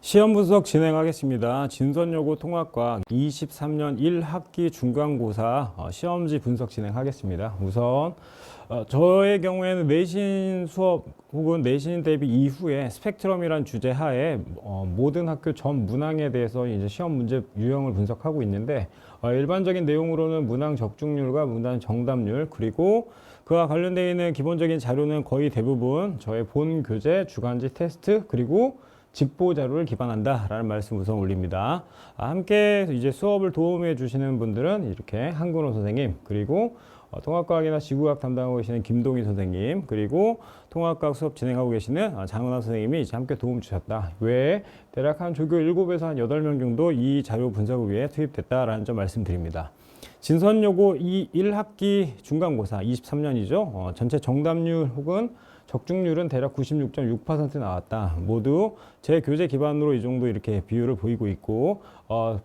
시험 분석 진행하겠습니다. 진선여고 통합과학 23년 1학기 중간고사 시험지 분석 진행하겠습니다. 우선 저의 경우에는 내신 수업 혹은 내신 대비 이후에 스펙트럼이란 주제 하에 모든 학교 전 문항에 대해서 이제 시험 문제 유형을 분석하고 있는데 일반적인 내용으로는 문항 적중률과 문항 정답률 그리고 그와 관련되어 있는 기본적인 자료는 거의 대부분 저의 본 교재, 주간지 테스트 그리고 직보 자료를 기반한다라는 말씀 우선 올립니다. 함께 이제 수업을 도움해 주시는 분들은 이렇게 한근호 선생님, 그리고 통합과학이나 지구과학 담당하고 계시는 김동희 선생님, 그리고 통합과학 수업 진행하고 계시는 장은하 선생님이 이제 함께 도움 주셨다. 외에 대략 한 조교 7에서 한 8명 정도 이 자료 분석을 위해 투입됐다라는 점 말씀드립니다. 진선여고 1학기 중간고사 23년이죠. 전체 정답률 혹은 적중률은 대략 96.6% 나왔다. 모두 제 교재 기반으로 이 정도 이렇게 비율을 보이고 있고,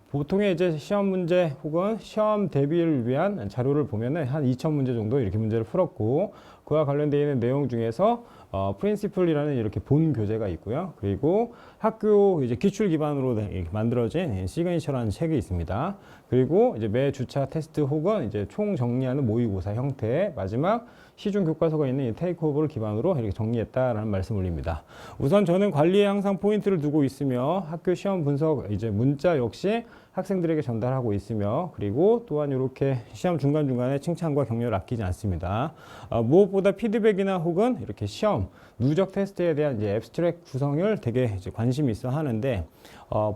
보통의 이제 시험 문제 혹은 시험 대비를 위한 자료를 보면은 한 2,000문제 정도 이렇게 문제를 풀었고, 그와 관련되어 있는 내용 중에서 프린시플이라는 이렇게 본 교재가 있고요. 그리고 학교 이제 기출 기반으로 만들어진 시그니처라는 책이 있습니다. 그리고 이제 매 주차 테스트 혹은 이제 총 정리하는 모의고사 형태의 마지막 시중 교과서가 있는 이 테이크오버를 기반으로 이렇게 정리했다라는 말씀 올립니다. 우선 저는 관리에 항상 포인트를 두고 있으며 학교 시험 분석 이제 문자 역시 학생들에게 전달하고 있으며, 그리고 또한 이렇게 시험 중간중간에 칭찬과 격려를 아끼지 않습니다. 무엇보다 피드백이나 혹은 이렇게 시험 누적 테스트에 대한 이제 앱스트랙 구성을 되게 이제 관심이 있어 하는데,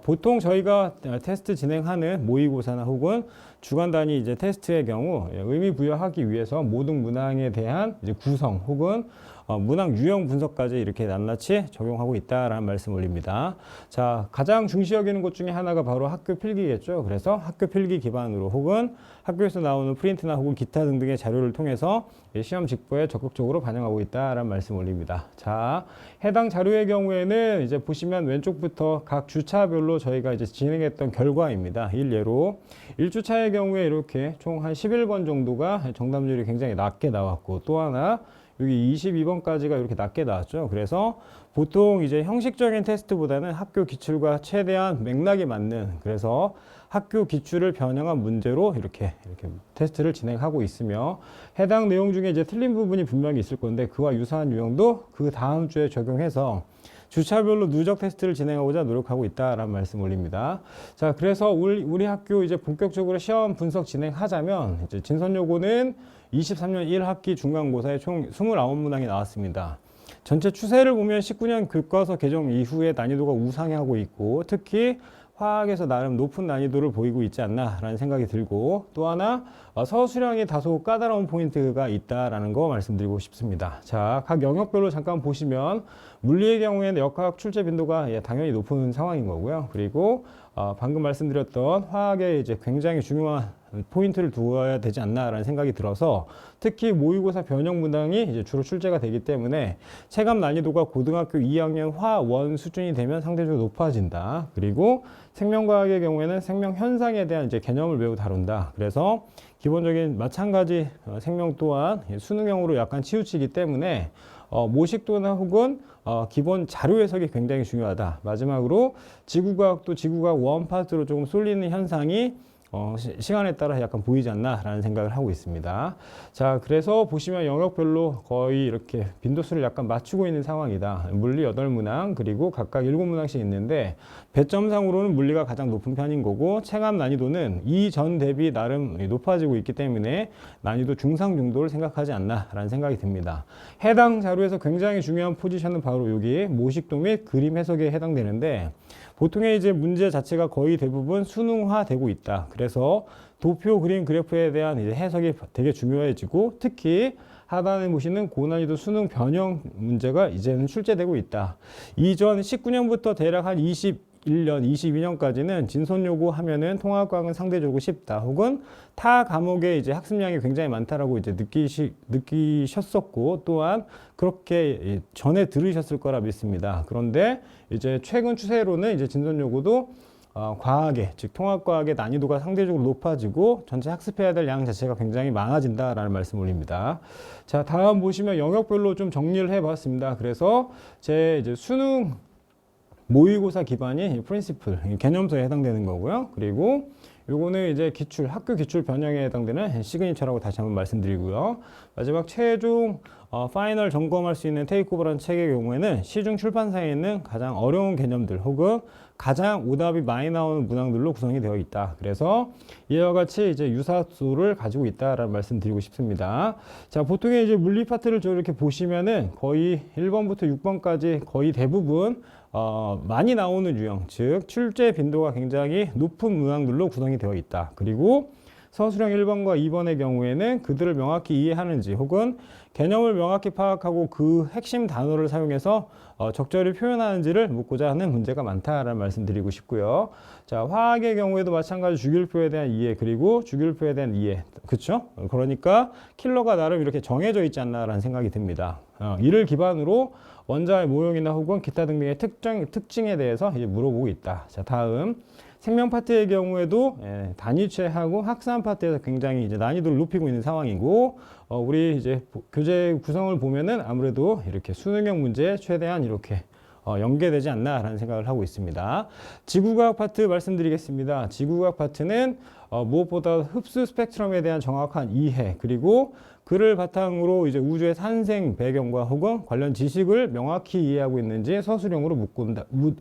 보통 저희가 테스트 진행하는 모의고사나 혹은 주간 단위 이제 테스트의 경우 의미 부여하기 위해서 모든 문항에 대한 이제 구성 혹은 문항 유형 분석까지 이렇게 낱낱이 적용하고 있다라는 말씀 올립니다. 자, 가장 중시 여기는 것 중에 하나가 바로 학교 필기겠죠. 그래서 학교 필기 기반으로 혹은 학교에서 나오는 프린트나 혹은 기타 등등의 자료를 통해서 시험 직보에 적극적으로 반영하고 있다라는 말씀 올립니다. 자, 해당 자료의 경우에는 이제 보시면 왼쪽부터 각 주차별로 저희가 이제 진행했던 결과입니다. 일례로 1주차의 경우에 이렇게 총 한 11번 정도가 정답률이 굉장히 낮게 나왔고, 또 하나 여기 22번까지가 이렇게 낮게 나왔죠. 그래서 보통 이제 형식적인 테스트보다는 학교 기출과 최대한 맥락이 맞는, 그래서 학교 기출을 변형한 문제로 이렇게 테스트를 진행하고 있으며, 해당 내용 중에 이제 틀린 부분이 분명히 있을 건데 그와 유사한 유형도 그 다음 주에 적용해서 주차별로 누적 테스트를 진행하고자 노력하고 있다라는 말씀 올립니다. 자, 그래서 우리 학교 이제 본격적으로 시험 분석 진행하자면, 이제 진선여고는 23년 1학기 중간고사에 총 29문항이 나왔습니다. 전체 추세를 보면 19년 교과서 개정 이후에 난이도가 우상향하고 있고, 특히 화학에서 나름 높은 난이도를 보이고 있지 않나라는 생각이 들고, 또 하나 서술형이 다소 까다로운 포인트가 있다라는 거 말씀드리고 싶습니다. 자, 각 영역별로 잠깐 보시면 물리의 경우에는 역학 출제 빈도가 당연히 높은 상황인 거고요. 그리고 방금 말씀드렸던 화학에 이제 굉장히 중요한 포인트를 두어야 되지 않나라는 생각이 들어서, 특히 모의고사 변형 문항이 이제 주로 출제가 되기 때문에 체감 난이도가 고등학교 2학년 화1 수준이 되면 상대적으로 높아진다. 그리고 생명과학의 경우에는 생명 현상에 대한 이제 개념을 매우 다룬다. 그래서 기본적인 마찬가지 생명 또한 수능형으로 약간 치우치기 때문에 모식도나 혹은 기본 자료 해석이 굉장히 중요하다. 마지막으로 지구과학도 지구과학 원파트로 조금 쏠리는 현상이 시간에 따라 약간 보이지 않나라는 생각을 하고 있습니다. 자, 그래서 보시면 영역별로 거의 이렇게 빈도수를 약간 맞추고 있는 상황이다. 물리 8문항 그리고 각각 7문항씩 있는데, 배점상으로는 물리가 가장 높은 편인 거고, 체감 난이도는 이전 대비 나름 높아지고 있기 때문에 난이도 중상 정도를 생각하지 않나라는 생각이 듭니다. 해당 자료에서 굉장히 중요한 포지션은 바로 여기 모식도 및 그림 해석에 해당되는데, 보통의 이제 문제 자체가 거의 대부분 수능화되고 있다. 그래서 도표, 그림, 그래프에 대한 이제 해석이 되게 중요해지고, 특히 하단에 보시는 고난이도 수능 변형 문제가 이제는 출제되고 있다. 이전 19년부터 대략 한 21년, 22년까지는 진선여고 하면은 통합과학은 상대적으로 쉽다, 혹은 타 과목에 이제 학습량이 굉장히 많다라고 이제 느끼셨었고, 또한 그렇게 전에 들으셨을 거라 믿습니다. 그런데 이제 최근 추세로는 이제 진선여고도 과학의, 즉 통합과학의 난이도가 상대적으로 높아지고 전체 학습해야 될 양 자체가 굉장히 많아진다라는 말씀 올립니다. 자, 다음 보시면 영역별로 좀 정리를 해봤습니다. 그래서 제 이제 수능 모의고사 기반인 프린시플 개념서에 해당되는 거고요. 그리고 요거는 이제 기출, 학교 기출 변형에 해당되는 시그니처라고 다시 한번 말씀드리고요. 마지막 최종 파이널 점검할 수 있는 테이크오버라는 책의 경우에는 시중 출판사에 있는 가장 어려운 개념들 혹은 가장 오답이 많이 나오는 문항들로 구성이 되어 있다. 그래서 이와 같이 이제 유사수를 가지고 있다라는 말씀 드리고 싶습니다. 자, 보통의 이제 물리 파트를 이렇게 보시면은 거의 1번부터 6번까지 거의 대부분 많이 나오는 유형, 즉 출제 빈도가 굉장히 높은 문항들로 구성이 되어 있다. 그리고 서술형 1번과 2번의 경우에는 그들을 명확히 이해하는지 혹은 개념을 명확히 파악하고 그 핵심 단어를 사용해서 적절히 표현하는지를 묻고자 하는 문제가 많다라는 말씀 드리고 싶고요. 자, 화학의 경우에도 마찬가지 주기율표에 대한 이해 그리고 주기율표에 대한 이해. 그렇죠? 그러니까 킬러가 나름 이렇게 정해져 있지 않나라는 생각이 듭니다. 이를 기반으로 원자의 모형이나 혹은 기타 등등의 특징에 대해서 이제 물어보고 있다. 자, 다음 생명 파트의 경우에도 단위체하고 학산 파트에서 굉장히 이제 난이도를 높이고 있는 상황이고 우리 이제 교재 구성을 보면은 아무래도 이렇게 수능형 문제에 최대한 이렇게 연계되지 않나라는 생각을 하고 있습니다. 지구과학 파트 말씀드리겠습니다. 지구과학 파트는 무엇보다 흡수 스펙트럼에 대한 정확한 이해 그리고 그를 바탕으로 이제 우주의 탄생 배경과 혹은 관련 지식을 명확히 이해하고 있는지 서술형으로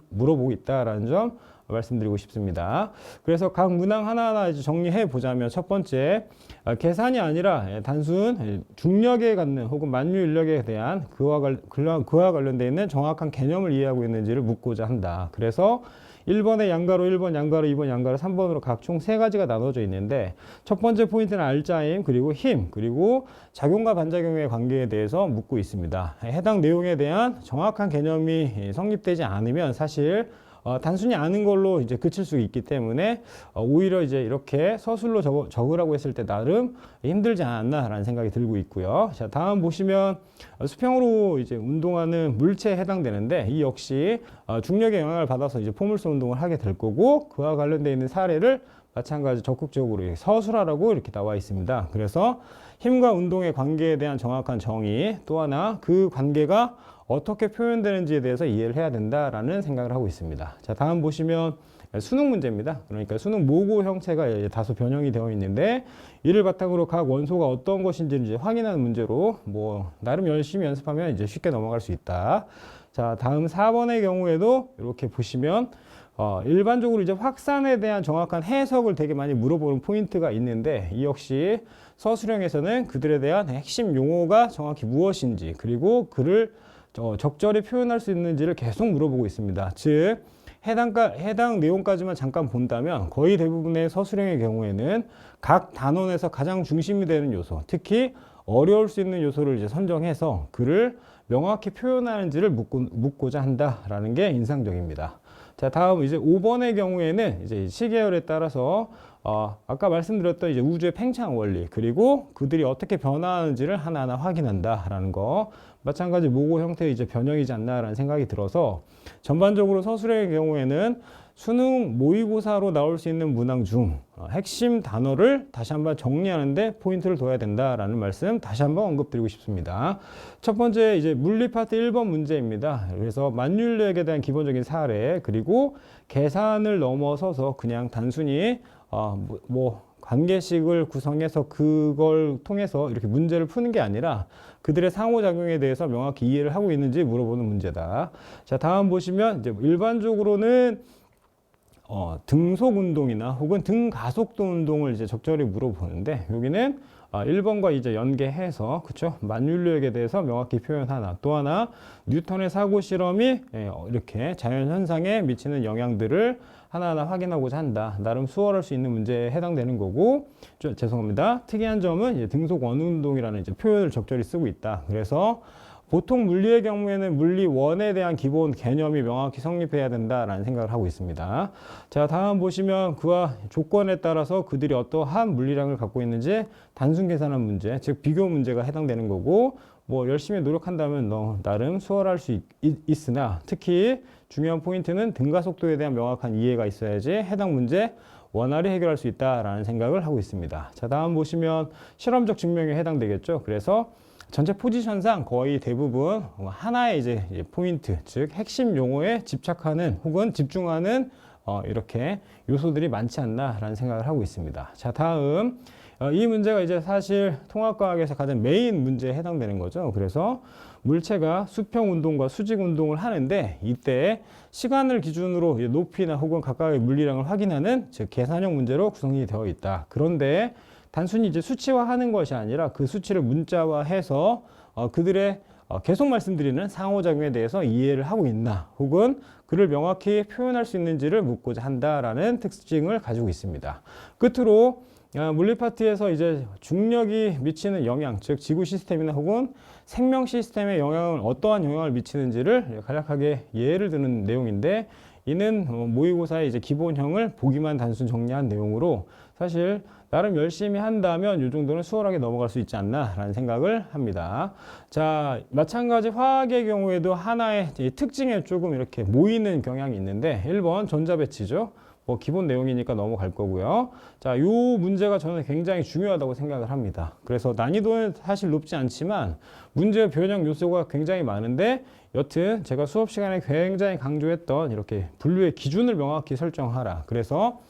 물어보고 있다라는 점 말씀드리고 싶습니다. 그래서 각 문항 하나하나 이제 정리해 보자면 첫 번째 계산이 아니라 단순 중력에 갖는 혹은 만유 인력에 대한 그와 관련되어 있는 정확한 개념을 이해하고 있는지를 묻고자 한다. 그래서 1번에 양가로 1번, 양가로 2번, 양가로 3번으로 각 총 3가지가 나눠져 있는데 첫 번째 포인트는 알짜임, 그리고 힘, 그리고 작용과 반작용의 관계에 대해서 묻고 있습니다. 해당 내용에 대한 정확한 개념이 성립되지 않으면 사실 단순히 아는 걸로 이제 그칠 수 있기 때문에 오히려 이제 이렇게 서술로 적으라고 했을 때 나름 힘들지 않았나라는 생각이 들고 있고요. 자, 다음 보시면 수평으로 이제 운동하는 물체에 해당되는데 이 역시 중력의 영향을 받아서 이제 포물선 운동을 하게 될 거고 그와 관련되어 있는 사례를 마찬가지 적극적으로 서술하라고 이렇게 나와 있습니다. 그래서 힘과 운동의 관계에 대한 정확한 정의 또 하나 그 관계가 어떻게 표현되는지에 대해서 이해를 해야 된다라는 생각을 하고 있습니다. 자, 다음 보시면 수능 문제입니다. 그러니까 수능 모고 형태가 다소 변형이 되어 있는데 이를 바탕으로 각 원소가 어떤 것인지를 이제 확인하는 문제로 뭐 나름 열심히 연습하면 이제 쉽게 넘어갈 수 있다. 자, 다음 4번의 경우에도 이렇게 보시면 일반적으로 이제 확산에 대한 정확한 해석을 되게 많이 물어보는 포인트가 있는데 이 역시 서술형에서는 그들에 대한 핵심 용어가 정확히 무엇인지 그리고 그를 적절히 표현할 수 있는지를 계속 물어보고 있습니다. 즉 해당 내용까지만 잠깐 본다면 거의 대부분의 서술형의 경우에는 각 단원에서 가장 중심이 되는 요소, 특히 어려울 수 있는 요소를 이제 선정해서 그를 명확히 표현하는지를 묻고자 한다라는 게 인상적입니다. 자, 다음 이제 5번의 경우에는 이제 시계열에 따라서 아까 말씀드렸던 이제 우주의 팽창 원리 그리고 그들이 어떻게 변화하는지를 하나하나 확인한다라는 거 마찬가지 모고 형태의 이제 변형이지 않나라는 생각이 들어서 전반적으로 서술형의 경우에는 수능 모의고사로 나올 수 있는 문항 중 핵심 단어를 다시 한번 정리하는데 포인트를 둬야 된다라는 말씀 다시 한번 언급드리고 싶습니다. 첫 번째 이제 물리 파트 1번 문제입니다. 그래서 만유인력에 대한 기본적인 사례 그리고 계산을 넘어서서 그냥 단순히 관계식을 구성해서 그걸 통해서 이렇게 문제를 푸는 게 아니라 그들의 상호작용에 대해서 명확히 이해를 하고 있는지 물어보는 문제다. 자, 다음 보시면 이제 일반적으로는 등속 운동이나 혹은 등가속도 운동을 이제 적절히 물어보는데 여기는 1번과 이제 연계해서 그쵸? 만유인력에 대해서 명확히 표현하나 또 하나 뉴턴의 사고 실험이 이렇게 자연 현상에 미치는 영향들을 하나하나 확인하고자 한다. 나름 수월할 수 있는 문제에 해당되는 거고 죄송합니다. 특이한 점은 이제 등속 원운동이라는 이제 표현을 적절히 쓰고 있다. 그래서 보통 물리의 경우에는 물리원에 대한 기본 개념이 명확히 성립해야 된다라는 생각을 하고 있습니다. 자, 다음 보시면 그와 조건에 따라서 그들이 어떠한 물리량을 갖고 있는지 단순 계산한 문제, 즉 비교 문제가 해당되는 거고 뭐 열심히 노력한다면 나름 수월할 수 있으나 특히 중요한 포인트는 등가속도에 대한 명확한 이해가 있어야지 해당 문제 원활히 해결할 수 있다라는 생각을 하고 있습니다. 자, 다음 보시면 실험적 증명에 해당되겠죠. 그래서 전체 포지션상 거의 대부분 하나의 이제 포인트, 즉 핵심 용어에 집착하는 혹은 집중하는 이렇게 요소들이 많지 않나라는 생각을 하고 있습니다. 자, 다음 이 문제가 이제 사실 통합과학에서 가장 메인 문제에 해당되는 거죠. 그래서 물체가 수평 운동과 수직 운동을 하는데 이때 시간을 기준으로 높이나 혹은 각각의 물리량을 확인하는 즉 계산형 문제로 구성이 되어 있다. 그런데 단순히 이제 수치화하는 것이 아니라 그 수치를 문자화해서 그들의 계속 말씀드리는 상호작용에 대해서 이해를 하고 있나 혹은 그를 명확히 표현할 수 있는지를 묻고자 한다라는 특징을 가지고 있습니다. 끝으로 물리 파트에서 이제 중력이 미치는 영향, 즉 지구 시스템이나 혹은 생명 시스템에 영향을 어떠한 영향을 미치는지를 간략하게 예를 드는 내용인데 이는 모의고사의 이제 기본형을 보기만 단순 정리한 내용으로 사실 나름 열심히 한다면 이 정도는 수월하게 넘어갈 수 있지 않나라는 생각을 합니다. 자, 마찬가지 화학의 경우에도 하나의 특징에 조금 이렇게 모이는 경향이 있는데 1번 전자배치죠. 뭐 기본 내용이니까 넘어갈 거고요. 자, 이 문제가 저는 굉장히 중요하다고 생각을 합니다. 그래서 난이도는 사실 높지 않지만 문제 변형 요소가 굉장히 많은데 여튼 제가 수업 시간에 굉장히 강조했던 이렇게 분류의 기준을 명확히 설정하라. 그래서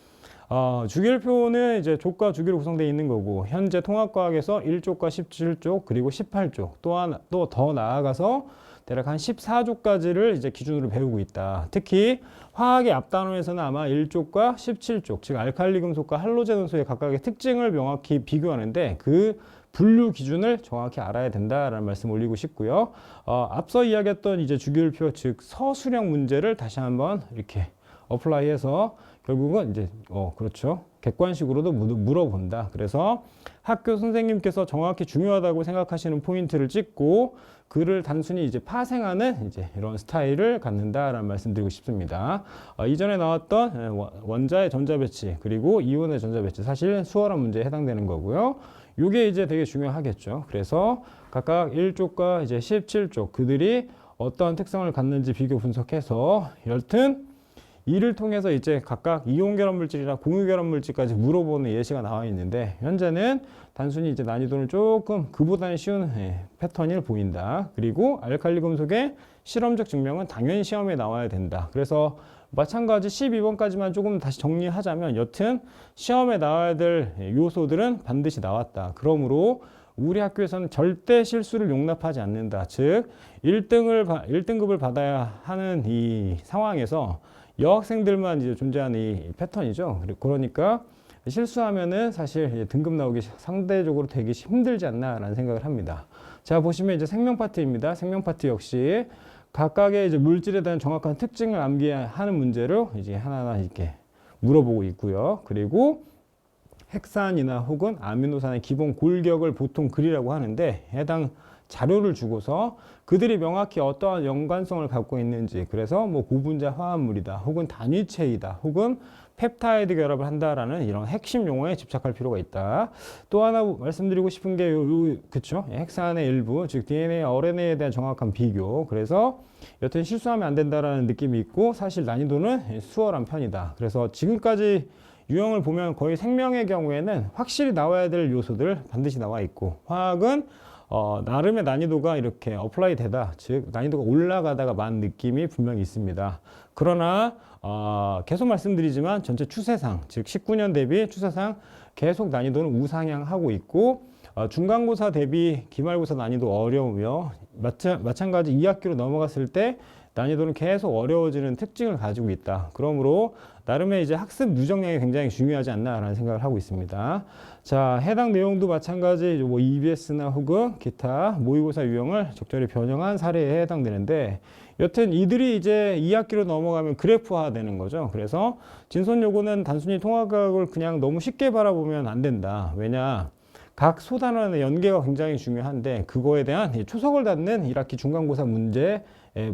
주기율표는 이제 족과 주기로 구성되어 있는 거고 현재 통합과학에서 1족과 17족 그리고 18족 또 더 나아가서 대략 한 14족까지를 이제 기준으로 배우고 있다. 특히 화학의 앞단원에서는 아마 1족과 17족, 즉 알칼리 금속과 할로젠 원소의 각각의 특징을 명확히 비교하는데 그 분류 기준을 정확히 알아야 된다라는 말씀 올리고 싶고요. 앞서 이야기했던 이제 주기율표, 즉 서술형 문제를 다시 한번 이렇게 어플라이해서 결국은 이제 그렇죠. 객관식으로도 물어본다. 그래서 학교 선생님께서 정확히 중요하다고 생각하시는 포인트를 찍고 그를 단순히 이제 파생하는 이제 이런 스타일을 갖는다라는 말씀드리고 싶습니다. 이전에 나왔던 원자의 전자 배치 그리고 이온의 전자 배치 사실 수월한 문제에 해당되는 거고요. 이게 이제 되게 중요하겠죠. 그래서 각각 1족과 이제 17족 그들이 어떠한 특성을 갖는지 비교 분석해서 여튼 이를 통해서 이제 각각 이온 결합 물질이나 공유 결합 물질까지 물어보는 예시가 나와 있는데 현재는 단순히 이제 난이도는 조금 그보다는 쉬운 패턴이 보인다. 그리고 알칼리 금속의 실험적 증명은 당연히 시험에 나와야 된다. 그래서 마찬가지 12번까지만 조금 다시 정리하자면 여튼 시험에 나와야 될 요소들은 반드시 나왔다. 그러므로 우리 학교에서는 절대 실수를 용납하지 않는다. 즉 1등급을 받아야 하는 이 상황에서 여학생들만 이제 존재하는 이 패턴이죠. 그러니까 실수하면은 사실 등급 나오기 상대적으로 되게 힘들지 않나라는 생각을 합니다. 자, 보시면 이제 생명 파트입니다. 생명 파트 역시 각각의 이제 물질에 대한 정확한 특징을 암기하는 문제로 이제 하나하나 이렇게 물어보고 있고요. 그리고 핵산이나 혹은 아미노산의 기본 골격을 보통 그리라고 하는데 해당 자료를 주고서 그들이 명확히 어떠한 연관성을 갖고 있는지 그래서 뭐 고분자 화합물이다 혹은 단위체이다 혹은 펩타이드 결합을 한다라는 이런 핵심 용어에 집착할 필요가 있다. 또 하나 말씀드리고 싶은 게 그쵸? 핵산의 일부 즉 DNA, RNA에 대한 정확한 비교. 그래서 여튼 실수하면 안 된다라는 느낌이 있고 사실 난이도는 수월한 편이다. 그래서 지금까지 유형을 보면 거의 생명의 경우에는 확실히 나와야 될 요소들 반드시 나와 있고 화학은 나름의 난이도가 이렇게 어플라이 되다, 즉 난이도가 올라가다가 만 느낌이 분명히 있습니다. 그러나 계속 말씀드리지만 전체 추세상, 즉 19년 대비 추세상 계속 난이도는 우상향하고 있고 중간고사 대비 기말고사 난이도 어려우며 마찬가지 2학기로 넘어갔을 때 난이도는 계속 어려워지는 특징을 가지고 있다. 그러므로 나름의 이제 학습 누적량이 굉장히 중요하지 않나라는 생각을 하고 있습니다. 자, 해당 내용도 마찬가지 뭐 EBS나 혹은 기타 모의고사 유형을 적절히 변형한 사례에 해당되는데 여튼 이들이 이제 2학기로 넘어가면 그래프화 되는 거죠. 그래서 진선 요구는 단순히 통합과학을 그냥 너무 쉽게 바라보면 안 된다. 왜냐? 각 소단원의 연계가 굉장히 중요한데 그거에 대한 초석을 닫는 1학기 중간고사 문제에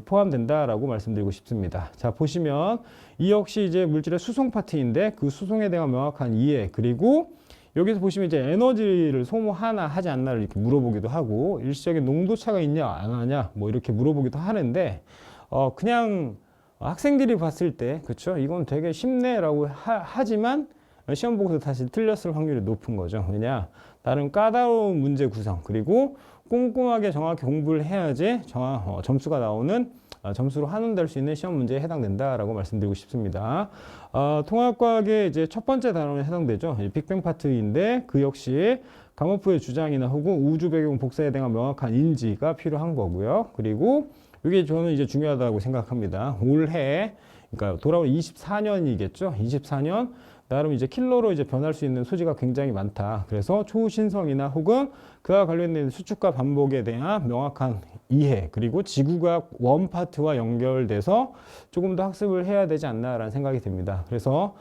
포함된다라고 말씀드리고 싶습니다. 자, 보시면 이 역시 이제 물질의 수송 파트인데 그 수송에 대한 명확한 이해 그리고 여기서 보시면 이제 에너지를 소모하나 하지 않나를 이렇게 물어보기도 하고 일시적인 농도 차가 있냐 안 하냐 뭐 이렇게 물어보기도 하는데 그냥 학생들이 봤을 때 그쵸 이건 되게 쉽네라고 하지만 시험 보고서 사실 틀렸을 확률이 높은 거죠. 왜냐 나름 까다로운 문제 구성 그리고 꼼꼼하게 정확히 공부를 해야지 점수가 나오는 점수로 환원될 수 있는 시험 문제에 해당된다라고 말씀드리고 싶습니다. 통합과학의 이제 첫 번째 단원에 해당되죠. 빅뱅 파트인데 그 역시 가모프의 주장이나 혹은 우주 배경 복사에 대한 명확한 인지가 필요한 거고요. 그리고 이게 저는 이제 중요하다고 생각합니다. 올해 그러니까 돌아올 24년이겠죠. 24년 나름 이제 킬러로 이제 변할 수 있는 소지가 굉장히 많다. 그래서 초신성이나 혹은 그와 관련된 수축과 반복에 대한 명확한 이해, 그리고 지구과학 원 파트와 연결돼서 조금 더 학습을 해야 되지 않나라는 생각이 듭니다. 그래서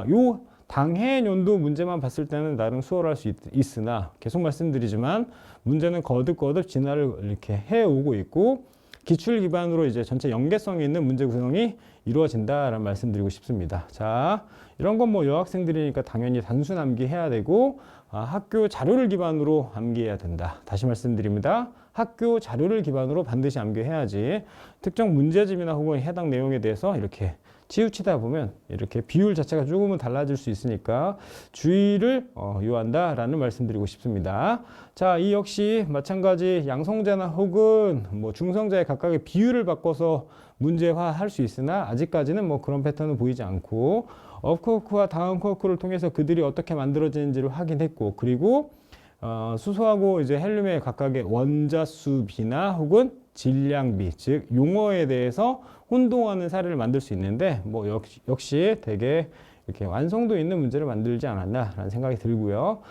요 당해 연도 문제만 봤을 때는 나름 수월할 수 있으나 계속 말씀드리지만 문제는 거듭거듭 진화를 이렇게 해오고 있고 기출 기반으로 이제 전체 연계성이 있는 문제 구성이 이루어진다라는 말씀드리고 싶습니다. 자, 이런 건 뭐 여학생들이니까 당연히 단순 암기해야 되고 학교 자료를 기반으로 암기해야 된다. 다시 말씀드립니다. 학교 자료를 기반으로 반드시 암기해야지 특정 문제집이나 혹은 해당 내용에 대해서 이렇게 치우치다 보면 이렇게 비율 자체가 조금은 달라질 수 있으니까 주의를 요한다라는 말씀드리고 싶습니다. 자, 이 역시 마찬가지 양성자나 혹은 뭐 중성자의 각각의 비율을 바꿔서 문제화할 수 있으나 아직까지는 뭐 그런 패턴은 보이지 않고 업코크와 다음 코크를 통해서 그들이 어떻게 만들어지는지를 확인했고 그리고 수소하고 이제 헬륨의 각각의 원자수비나 혹은 질량비, 즉 용어에 대해서 혼동하는 사례를 만들 수 있는데 뭐 역시 되게 이렇게 완성도 있는 문제를 만들지 않았나라는 생각이 들고요.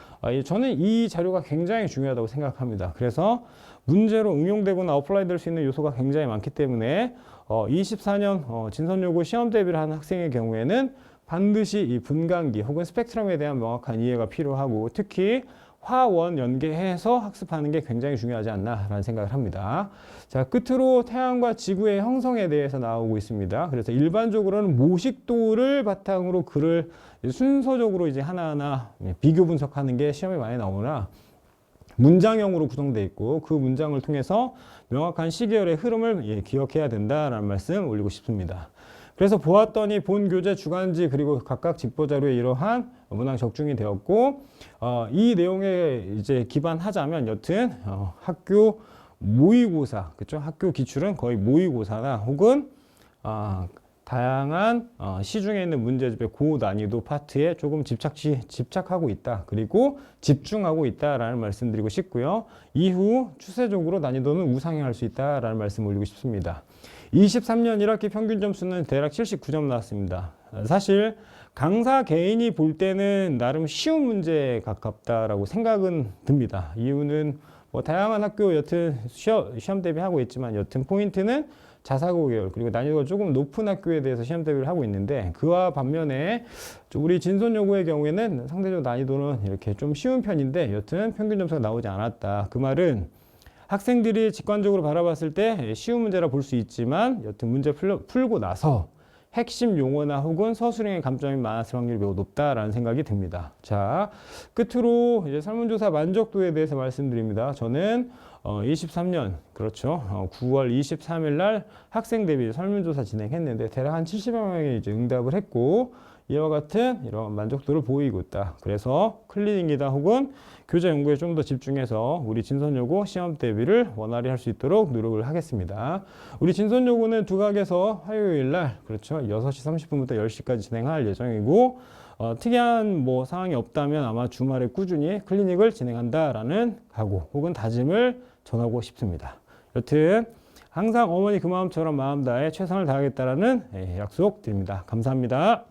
저는 이 자료가 굉장히 중요하다고 생각합니다. 그래서 문제로 응용되거나 어플라이 될 수 있는 요소가 굉장히 많기 때문에 24년 진선요구 시험 대비를 하는 학생의 경우에는 반드시 이 분광기 혹은 스펙트럼에 대한 명확한 이해가 필요하고 특히 화원 연계해서 학습하는 게 굉장히 중요하지 않나라는 생각을 합니다. 자, 끝으로 태양과 지구의 형성에 대해서 나오고 있습니다. 그래서 일반적으로는 모식도를 바탕으로 글을 순서적으로 이제 하나하나 비교 분석하는 게 시험에 많이 나오나 문장형으로 구성되어 있고 그 문장을 통해서 명확한 시계열의 흐름을 기억해야 된다라는 말씀 올리고 싶습니다. 그래서 보았더니 본 교재 주간지 그리고 각각 집보자료에 이러한 문항 적중이 되었고 이 내용에 이제 기반하자면 여튼 학교 모의고사 그렇죠? 학교 기출은 거의 모의고사나 혹은 다양한 시중에 있는 문제집의 고난이도 파트에 조금 집착하고 있다. 그리고 집중하고 있다라는 말씀 드리고 싶고요. 이후 추세적으로 난이도는 우상향할 수 있다라는 말씀 올리고 싶습니다. 23년 1학기 평균 점수는 대략 79점 나왔습니다. 사실 강사 개인이 볼 때는 나름 쉬운 문제에 가깝다라고 생각은 듭니다. 이유는 뭐 다양한 학교 여튼 시험 대비하고 있지만 여튼 포인트는 자사고 계열 그리고 난이도가 조금 높은 학교에 대해서 시험 대비를 하고 있는데 그와 반면에 우리 진선요구의 경우에는 상대적 난이도는 이렇게 좀 쉬운 편인데 여튼 평균 점수가 나오지 않았다. 그 말은 학생들이 직관적으로 바라봤을 때 쉬운 문제라 볼 수 있지만 여튼 문제 풀고 나서 핵심 용어나 혹은 서술형의 감점이 많았을 확률이 매우 높다라는 생각이 듭니다. 자, 끝으로 이제 설문조사 만족도에 대해서 말씀드립니다. 저는 23년 그렇죠. 9월 23일 날 학생 대비 설문조사 진행했는데 대략 한 70여 명이 이제 응답을 했고 이와 같은 이런 만족도를 보이고 있다. 그래서 클리닉이다 혹은 교재 연구에 좀 더 집중해서 우리 진선요구 시험 대비를 원활히 할 수 있도록 노력을 하겠습니다. 우리 진선요구는 두각에서 화요일 날 그렇죠. 6시 30분부터 10시까지 진행할 예정이고 특이한 뭐 상황이 없다면 아마 주말에 꾸준히 클리닉을 진행한다라는 각오 혹은 다짐을 전하고 싶습니다. 여튼 항상 어머니 그 마음처럼 마음 다해 최선을 다하겠다라는 약속 드립니다. 감사합니다.